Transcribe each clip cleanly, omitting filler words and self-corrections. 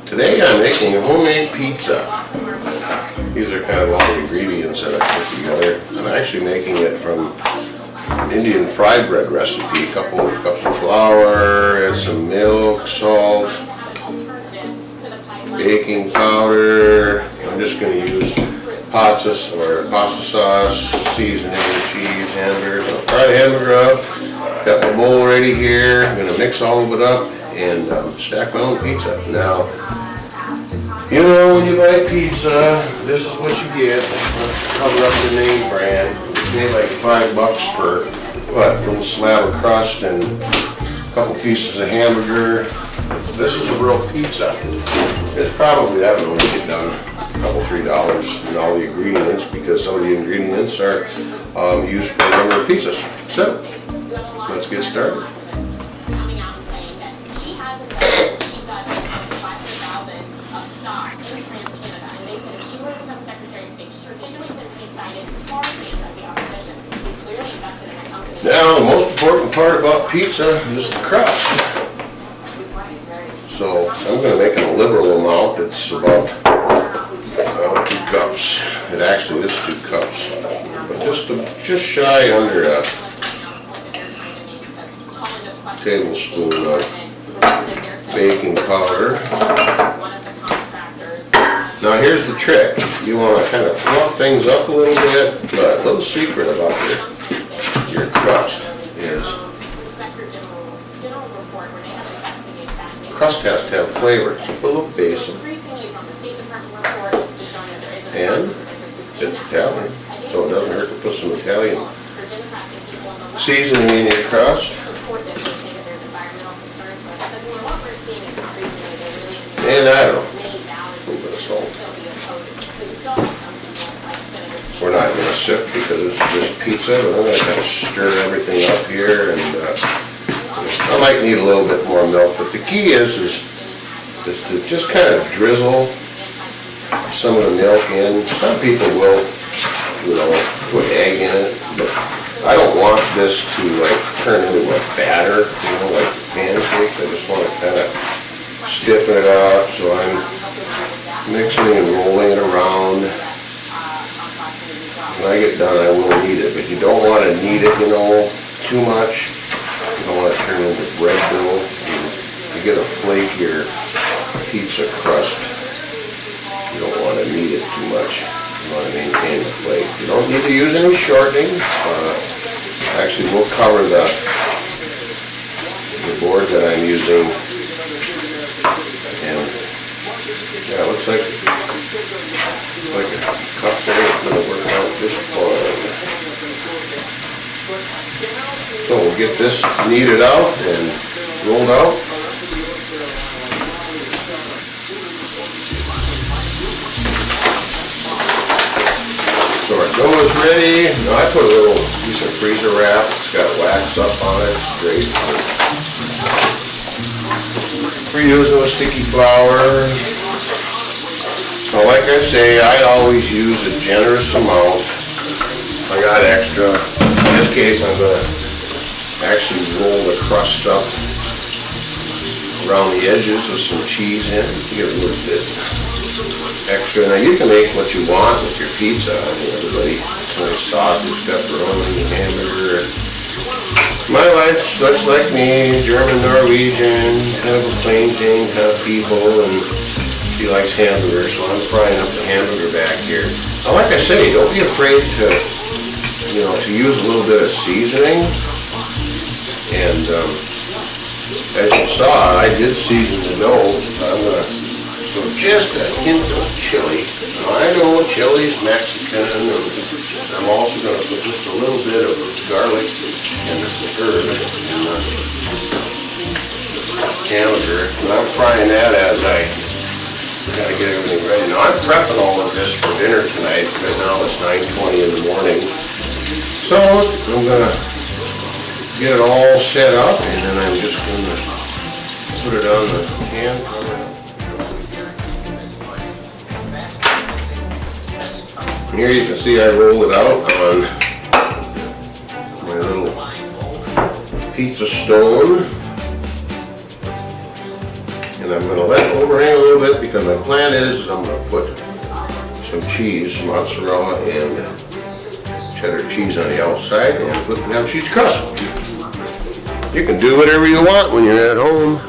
Today I'm making a homemade pizza. These are kind of all the ingredients that I put together. I'm actually making it from an Indian fried bread recipe. A couple of cups of flour, add some milk, salt, baking powder. I'm just going to use pasta sauce, seasoning, cheese, hamburgers. I'll fry the hamburger up. Got my bowl ready here. I'm going to mix all of it up and stack my own pizza. Now, you know, when you buy pizza, this is what you get. Cover up the name brand. You pay like $5 for what? A little slab of crust and a couple pieces of hamburger. This is a real pizza. It's probably, I don't know, you get done a couple, $3 and all the ingredients, because some of the ingredients are used for a number of pizzas. So, let's get started. Now, the most important part about pizza is the crust. So, I'm going to make it a liberal amount. It's about 2 cups. It actually is 2 cups. But just shy under a tablespoon of baking powder. Now here's the trick. You want to kind of fluff things up a little bit, but a little secret about your crust is crust has to have flavor. So put a little basil, and it's Italian, so it doesn't hurt to put some Italian seasoning in your crust. And I don't know, a little bit of salt. We're not going to sift because it's just pizza, but I'm going to kind of stir everything up here, and I might need a little bit more milk. But the key is to just kind of drizzle some of the milk in. Some people will, put egg in it, but I don't want this to like turn into a batter, like pancakes. I just want to kind of stiffen it up, so I'm mixing and rolling it around. When I get done, I will knead it, but you don't want to knead it, too much. You don't want to turn into bread dough. You get a flakier pizza crust. You don't want to knead it too much. You want to maintain the flake. You don't need to use any shortening. Actually, we'll cover the board that I'm using. And yeah, it looks like a cup there. It's going to work out just fine. So we'll get this kneaded out and rolled out. So our dough is ready. Now I put a little piece of freezer wrap. It's got wax up on it. It's great. For using a sticky flour. Now, like I say, I always use a generous amount. I got extra. In this case, I'm going to actually roll the crust up around the edges with some cheese in to get a little bit extra. Now, you can make what you want with your pizza. I mean, everybody, nice sausage, pepperoni, hamburger. My wife's much like me, German, Norwegian, kind of a plain Jane kind of people, and she likes hamburgers, so I'm frying up the hamburger back here. Now, like I say, don't be afraid to use a little bit of seasoning. And as you saw, I did season the dough. I'm going to put just a hint of chili. Now, I know chili's Mexican, and I'm also going to put just a little bit of garlic and herb in the hamburger. And I'm frying that as I got to get everything ready. Now, I'm prepping all of this for dinner tonight because now it's 9:20 in the morning. So I'm going to get it all set up, and then I'm just going to put it on the pan. Here you can see I roll it out on my little pizza stone. And I'm gonna let it overhang a little bit because my plan is I'm gonna put some cheese, mozzarella and cheddar cheese on the outside and put ham cheese crust. You can do whatever you want when you're at home.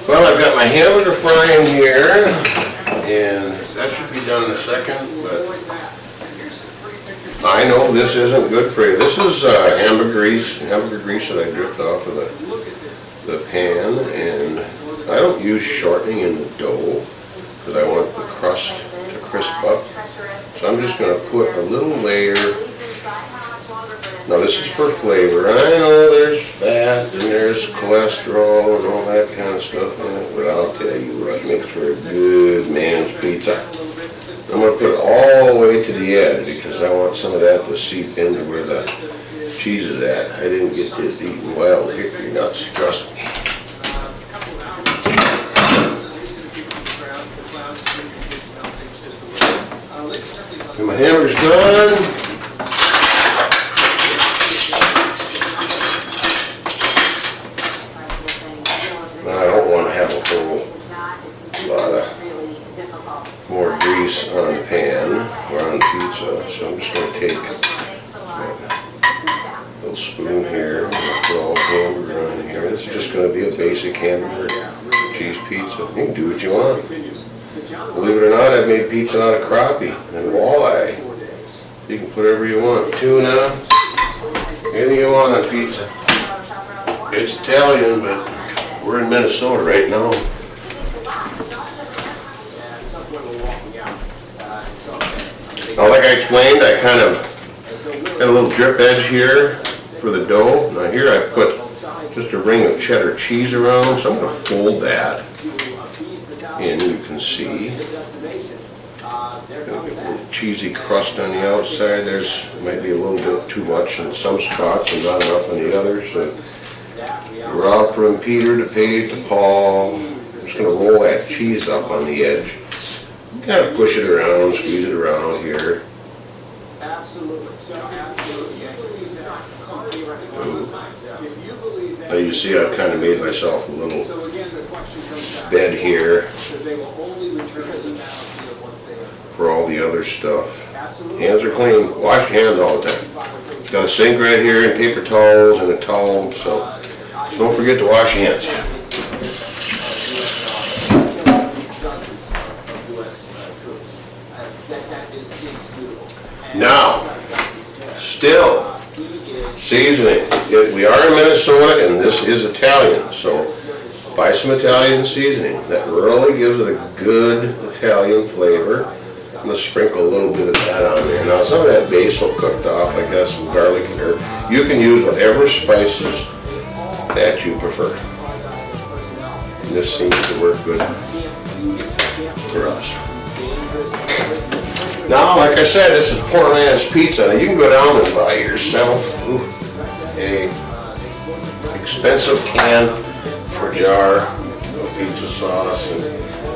Well, I've got my hamburger frying here, and that should be done in a second, but I know this isn't good for you. This is hamburger grease that I dripped off of the pan, and I don't use shortening in the dough because I want the crust to crisp up. So I'm just going to put a little layer. Now this is for flavor. I know there's fat and there's cholesterol and all that kind of stuff in it, but I'll tell you what makes for a good man's pizza. I'm going to put it all the way to the edge because I want some of that to seep into where the cheese is at. I didn't get this eating wild hickory nuts, trust me. And my hammer's done. Now I don't want to have a whole lot of more grease on the pan or on pizza, so I'm just going to take a little spoon here and put all the hamburger on here. This is just going to be a basic hamburger cheese pizza. You can do what you want. Believe it or not, I've made pizza out of crappie and walleye. You can put whatever you want. Tuna, anything you want on pizza. It's Italian, but we're in Minnesota right now. Now, like I explained, I kind of got a little drip edge here for the dough. Now here I put just a ring of cheddar cheese around, so I'm going to fold that in, you can see. Got a little cheesy crust on the outside. There's might be a little bit too much in some spots and not enough in the others. So Rob from Peter to Pete to Paul. I'm just going to roll that cheese up on the edge. Kind of push it around, squeeze it around here. Now you see I've kind of made myself a little bed here for all the other stuff. Hands are clean. Wash your hands all the time. Got a sink right here and paper towels and a towel, so don't forget to wash your hands. Now, still seasoning. We are in Minnesota and this is Italian, so buy some Italian seasoning. That really gives it a good Italian flavor. I'm going to sprinkle a little bit of that on there. Now some of that basil cooked off, I got some garlic in there. You can use whatever spices that you prefer. And this seems to work good for us. Now, like I said, this is poor man's pizza. Now you can go down and buy yourself a expensive can or jar of pizza sauce. And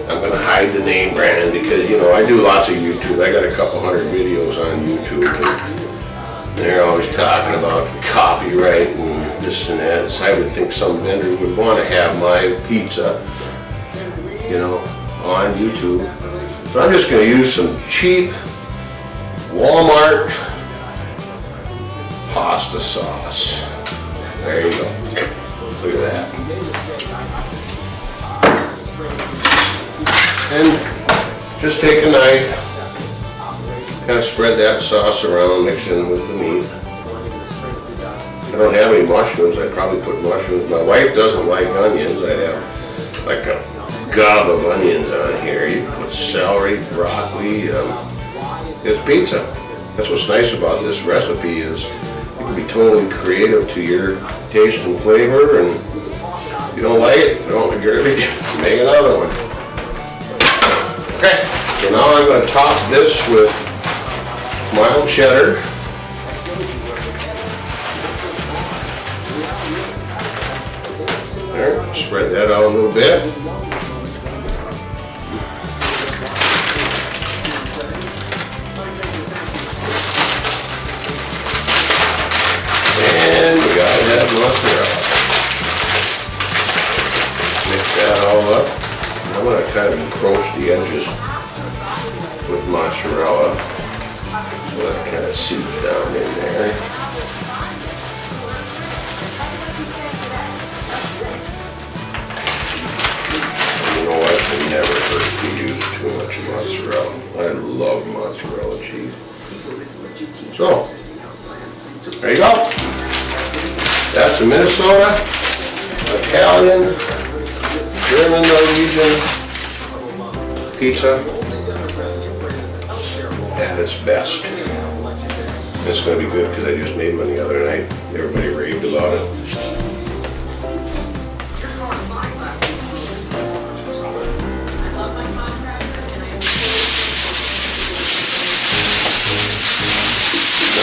I'm going to hide the name brand because, you know, I do lots of YouTube. I got a couple hundred videos on YouTube. And they're always talking about copyright and this and that. So I would think some vendor would want to have my pizza, you know, on YouTube. So I'm just going to use some cheap Walmart pasta sauce. There you go. Look at that. And just take a knife, kind of spread that sauce around, mix it in with the meat. I don't have any mushrooms. I'd probably put mushrooms. My wife doesn't like onions. I'd have like a gob of onions on here. You can put celery, broccoli. It's pizza. That's what's nice about this recipe is you can be totally creative to your taste and flavor, and if you don't like it, throw it in the garbage, make another one. Okay, so now I'm going to top this with mild cheddar. There, spread that out a little bit. And we got a add mozzarella. Mix that all up. I'm going to kind of encroach the edges with mozzarella. Let it kind of seep down in there. And you know what? It never hurts to use too much mozzarella. I love mozzarella cheese. So, there you go. That's a Minnesota, Italian, German, Norwegian pizza at its best. It's going to be good because I just made one the other night. Everybody raved about it.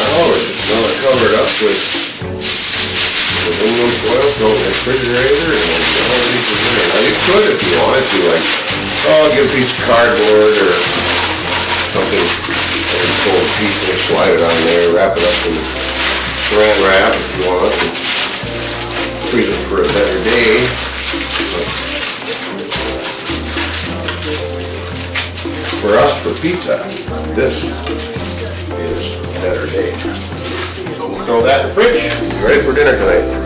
Now we're just going to cover it up with aluminum foil, throw it in the refrigerator, and already prepared. Now you could, if you wanted to, like, get a piece of cardboard or something, and pull a piece and slide it on there, wrap it up in saran wrap if you want, and freeze it for a better day. For us, for pizza, this is a better day. So we'll throw that in the fridge. Be ready for dinner tonight.